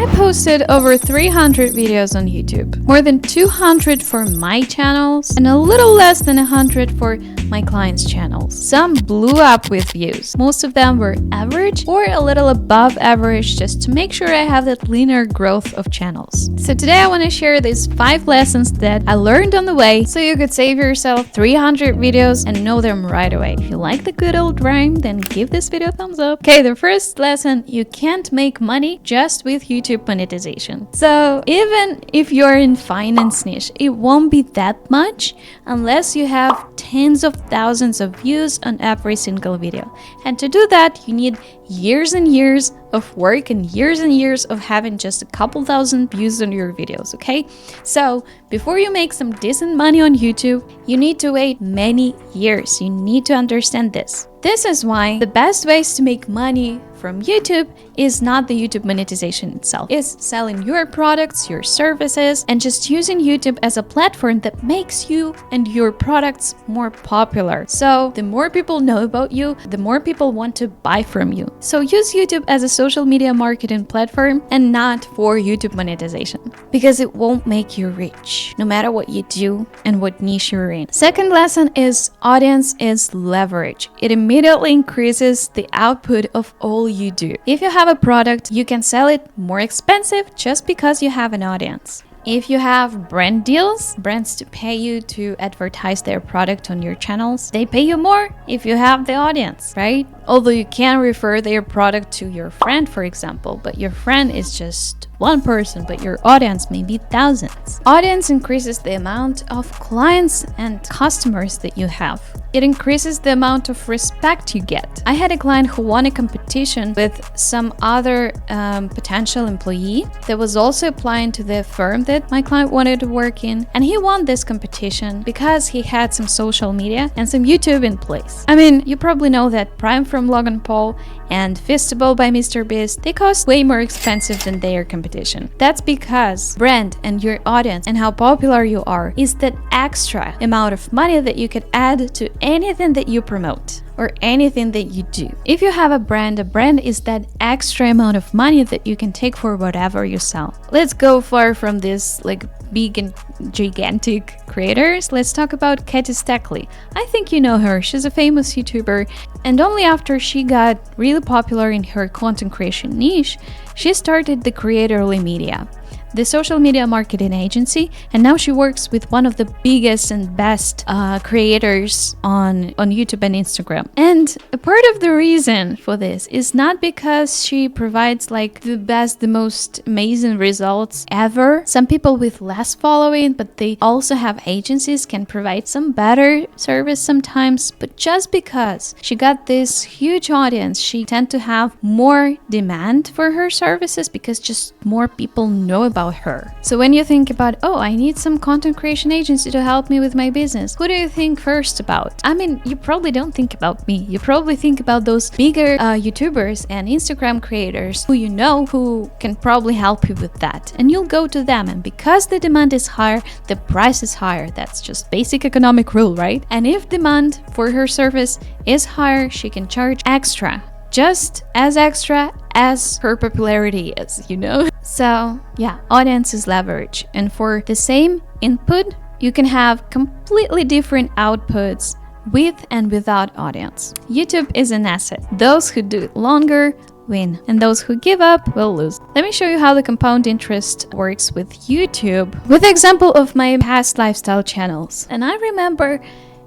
I posted over 300 videos on YouTube, more than 200 for my channels, and a little less than 100 for my clients' channels. Some blew up with views. Most of them were average or a little above average, just to make sure I have that linear growth of channels. So today I want to share these 5 lessons that I learned on the way so you could save yourself 300 videos and know them right away. If you like the good old rhyme, then give this video a thumbs up. Okay, the first lesson: you can't make money just with YouTube monetization. So even if you're in finance niche, it won't be that much unless you have tens of thousands of views on every single video. And to do that, you need years and years of work and years of having just a couple thousand views on your videos, okay? So before you make some decent money on YouTube, you need to wait many years. You need to understand this. This is why the best ways to make money from YouTube is not the YouTube monetization itself. It's selling your products, your services, and just using YouTube as a platform that makes you and your products more popular. So the more people know about you, the more people want to buy from you. So use YouTube as a social media marketing platform and not for YouTube monetization, because it won't make you rich, no matter what you do and what niche you're in. Second lesson is audience is leverage. It immediately increases the output of all you do. If you have a product, you can sell it more expensive just because you have an audience. If you have brand deals, brands to pay you to advertise their product on your channels, they pay you more if you have the audience, right? Although you can refer their product to your friend, for example, but your friend is just one person, but your audience may be thousands. Audience increases the amount of clients and customers that you have. It increases the amount of respect you get. I had a client who won a competition with some other potential employee that was also applying to the firm that my client wanted to work in, and he won this competition because he had some social media and some YouTube in place. I mean, you probably know that Prime from Logan Paul and Fistable by Mr. Beast, they cost way more expensive than their competition. That's because brand and your audience and how popular you are is that extra amount of money that you could add to anything that you promote or anything that you do. If you have a brand is that extra amount of money that you can take for whatever you sell. Let's go far from this like big and gigantic creators. Let's talk about Katie Stackley. I think you know her. She's a famous YouTuber, and only after she got really popular in her content creation niche, she started the Creatorly Media, the social media marketing agency, and now she works with one of the biggest and best creators on YouTube and Instagram. And a part of the reason for this is not because she provides like the best, the most amazing results ever. Some people with less following, but they also have agencies, can provide some better service sometimes, but just because she got this huge audience, she tend to have more demand for her services because just more people know about her. So when you think about, oh, I need some content creation agency to help me with my business, who do you think first about? I mean, you probably don't think about me. You probably think about those bigger YouTubers and Instagram creators who you know who can probably help you with that. And you'll go to them. And because the demand is higher, the price is higher. That's just basic economic rule, right? And if demand for her service is higher, she can charge extra. Just as extra as her popularity is, you know? So yeah, audience is leverage. And for the same input, you can have completely different outputs with and without audience. YouTube is an asset. Those who do it longer win, and those who give up will lose. Let me show you how the compound interest works with YouTube with the example of my past lifestyle channels. And I remember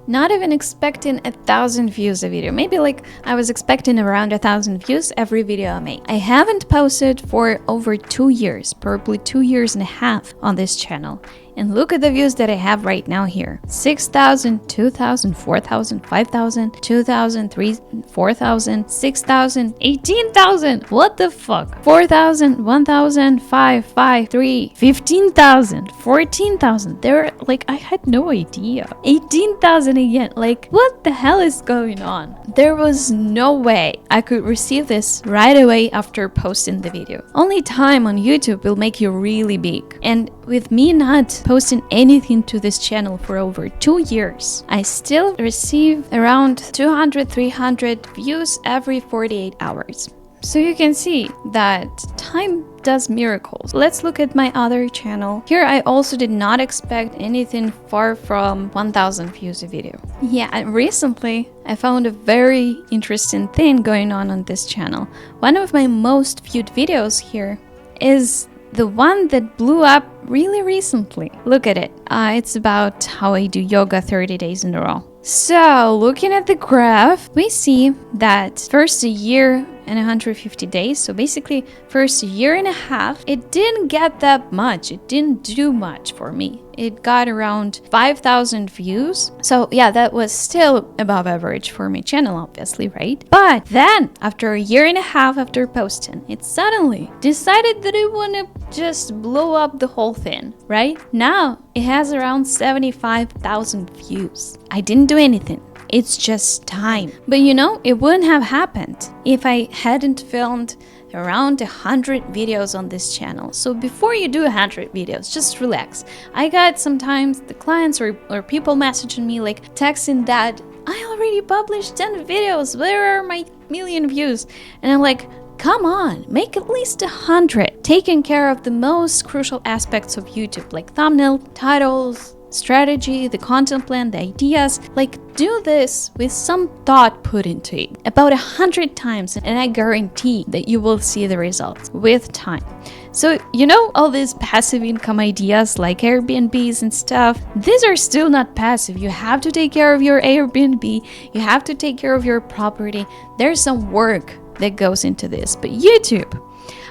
not even expecting 1,000 views a video. Maybe like I was expecting around 1,000 views every video I make. I haven't posted for over 2 years, probably 2 years and a half on this channel. And look at the views that I have right now here. 6,000, 2,000, 4,000, 5,000, 2,000, 3,000, 4,000, 6,000, 18,000. What the fuck? 4,000, 1,000, 5, 5, 3, 15,000, 14,000. They're like, I had no idea. 18,000 again. Like, what the hell is going on? There was no way I could receive this right away after posting the video. Only time on YouTube will make you really big. And with me not posting anything to this channel for over 2 years, I still receive around 200-300 views every 48 hours. So you can see that time does miracles. Let's look at my other channel. Here I also did not expect anything far from 1000 views a video. Yeah, and recently I found a very interesting thing going on this channel. One of my most viewed videos here is the one that blew up really recently. Look at it. It's about how I do yoga 30 days in a row. So looking at the graph, we see that first a year and 150 days, so basically first a year and a half, it didn't get that much. It didn't do much for me. It got around 5,000 views. So yeah, that was still above average for my channel, obviously, right? But then after a year and a half after posting, it suddenly decided that it wanna just blow up the whole thing, right? Now it has around 75,000 views. I didn't do anything. It's just time. But you know, it wouldn't have happened if I hadn't filmed around 100 videos on this channel. So before you do 100 videos, just relax. I got sometimes the clients or people messaging me like texting that I already published 10 videos. Where are my million views? And I'm like, come on, make at least 100. Taking care of the most crucial aspects of YouTube, like thumbnail, titles, strategy, the content plan, the ideas. Like, do this with some thought put into it about 100 times, and I guarantee that you will see the results with time. So, you know, all these passive income ideas like Airbnbs and stuff, these are still not passive. You have to take care of your Airbnb, you have to take care of your property. There's some work that goes into this. But YouTube,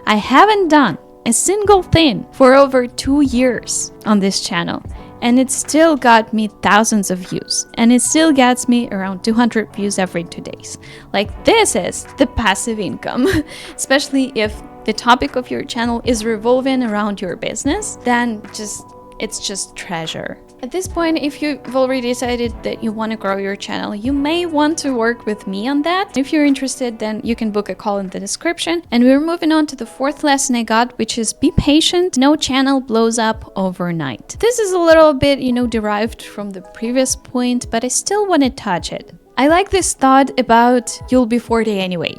I haven't done a single thing for over 2 years on this channel. And it still got me thousands of views. And it still gets me around 200 views every 2 days. Like, this is the passive income. Especially if the topic of your channel is revolving around your business, then it's just treasure. At this point, if you've already decided that you want to grow your channel, you may want to work with me on that. If you're interested, then you can book a call in the description. And we're moving on to the fourth lesson I got, which is be patient. No channel blows up overnight. This is a little bit, derived from the previous point, but I still want to touch it. I like this thought about you'll be 40 anyway.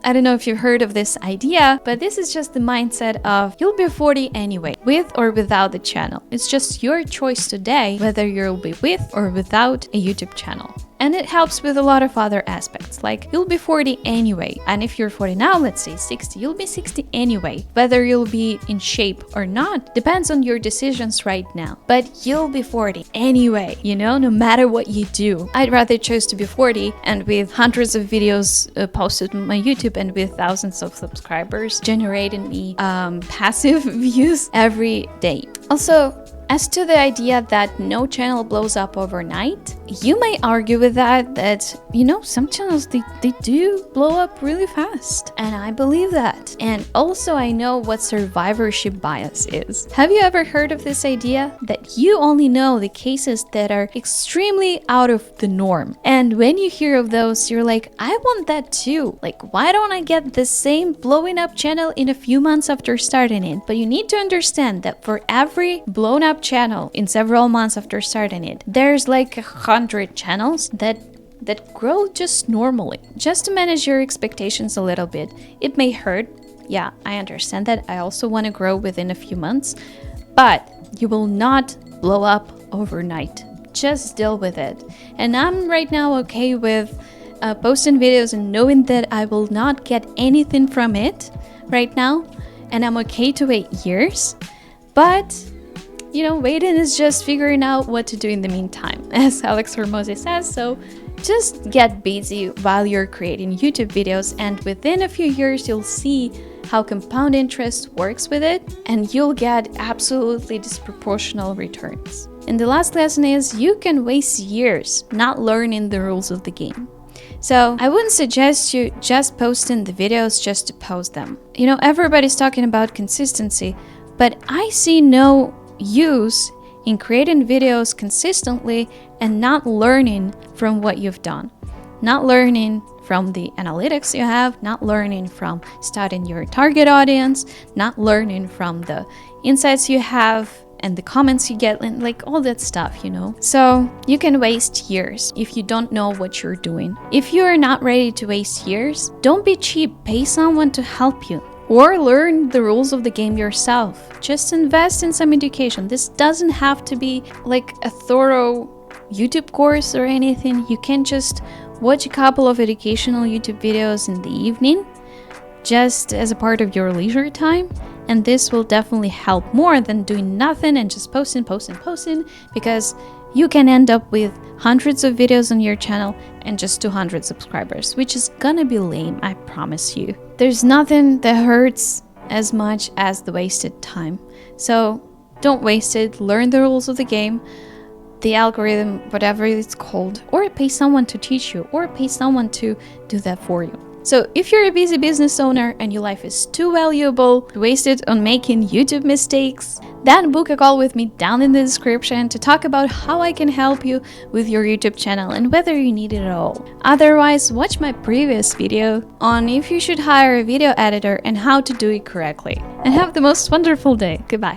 I don't know if you've heard of this idea, but this is just the mindset of you'll be 40 anyway, with or without the channel. It's just your choice today whether you'll be with or without a YouTube channel. And it helps with a lot of other aspects, like you'll be 40 anyway. And if you're 40 now, let's say 60, you'll be 60 anyway. Whether you'll be in shape or not depends on your decisions right now. But you'll be 40 anyway, no matter what you do. I'd rather choose to be 40 and with hundreds of videos posted on my YouTube and with thousands of subscribers generating me passive views every day. Also, as to the idea that no channel blows up overnight, you may argue with that some channels, they do blow up really fast. And I believe that. And also I know what survivorship bias is. Have you ever heard of this idea that you only know the cases that are extremely out of the norm? And when you hear of those, you're like, I want that too. Like, why don't I get the same blowing up channel in a few months after starting it? But you need to understand that for every blown up channel in several months after starting it, there's like 100 channels that grow just normally. Just to manage your expectations a little bit, it may hurt. Yeah, I understand that. I also want to grow within a few months, but you will not blow up overnight. Just deal with it. And I'm right now okay with posting videos and knowing that I will not get anything from it right now, and I'm okay to wait years. But waiting is just figuring out what to do in the meantime, as Alex Hormozy says. So just get busy while you're creating YouTube videos, and within a few years you'll see how compound interest works with it, and you'll get absolutely disproportional returns. And the last lesson is you can waste years not learning the rules of the game. So I wouldn't suggest you just posting the videos just to post them. Everybody's talking about consistency, but I see no use in creating videos consistently and not learning from what you've done. Not learning from the analytics you have, not learning from studying your target audience, not learning from the insights you have and the comments you get and like all that stuff, you know. So you can waste years if you don't know what you're doing. If you are not ready to waste years, don't be cheap. Pay someone to help you. Or learn the rules of the game yourself. Just invest in some education. This doesn't have to be like a thorough YouTube course or anything. You can just watch a couple of educational YouTube videos in the evening, just as a part of your leisure time. And this will definitely help more than doing nothing and just posting, because you can end up with hundreds of videos on your channel and just 200 subscribers, which is gonna be lame, I promise you. There's nothing that hurts as much as the wasted time. So don't waste it, learn the rules of the game, the algorithm, whatever it's called, or pay someone to teach you, or pay someone to do that for you. So if you're a busy business owner and your life is too valuable to waste it on making YouTube mistakes, then book a call with me down in the description to talk about how I can help you with your YouTube channel and whether you need it at all. Otherwise, watch my previous video on if you should hire a video editor and how to do it correctly. And have the most wonderful day. Goodbye.